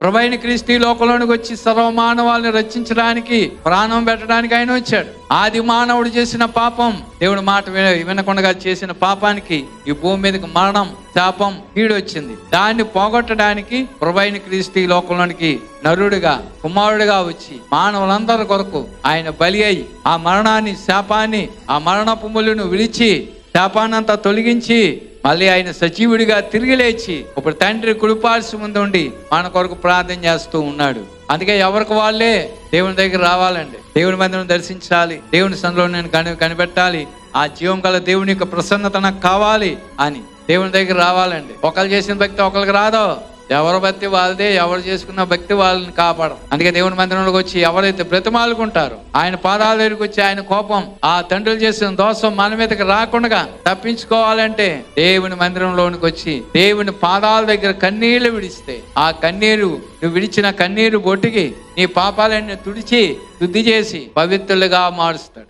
ప్రభువైన క్రీస్తు ఈ లోకంలోనికి వచ్చి సర్వమానవాళ్ళని రక్షించడానికి, ప్రాణం పెట్టడానికి ఆయన వచ్చాడు. ఆది మానవుడు చేసిన పాపం, దేవుడి మాట వినకుండా చేసిన పాపానికి ఈ భూమి మీదకి మరణం, శాపం, కీడు వచ్చింది. దాన్ని పోగొట్టడానికి ప్రభువైన క్రీస్తు ఈ లోకంలోనికి నరుడిగా, కుమారుడిగా వచ్చి మానవులందరి కొరకు ఆయన బలి అయి ఆ మరణాన్ని, శాపాన్ని, ఆ మరణపు ముళ్ళను విడిచి శాపాన్నంతా తొలగించి మళ్ళీ ఆయన సజీవుడిగా తిరిగి లేచి ఇప్పుడు తండ్రి కుడిపార్శ్వం ముందు ఉండి మన కొరకు ప్రార్థన చేస్తూ ఉన్నాడు. అందుకే ఎవరికి వాళ్ళే దేవుని దగ్గర రావాలండి, దేవుని మందిరం దర్శించాలి, దేవుని సన్నిధిలో నేను కనిపెట్టాలి, ఆ జీవం గల దేవుని యొక్క ప్రసన్నత నాకు కావాలి అని దేవుని దగ్గర రావాలండి. ఒకళ్ళు చేసిన భక్తి ఒకరికి రాదో, ఎవరి భక్తి వాళ్ళదే, ఎవరు చేసుకున్న భక్తి వాళ్ళని కాపాడం. అందుకే దేవుని మందిరంలోకి వచ్చి ఎవరైతే బ్రతిమాలుకుంటారో ఆయన పాదాల దగ్గరికి వచ్చి ఆయన కోపం, ఆ తండ్రులు చేసిన దోషం మన మీదకి రాకుండా తప్పించుకోవాలంటే దేవుని మందిరంలోనికి వచ్చి దేవుని పాదాల దగ్గర కన్నీళ్లు విడిస్తే ఆ కన్నీరు, నువ్వు విడిచిన కన్నీరు బొట్టికి నీ పాపాలన్నీ తుడిచి శుద్ధి చేసి పవిత్రులుగా మారుస్తాడు.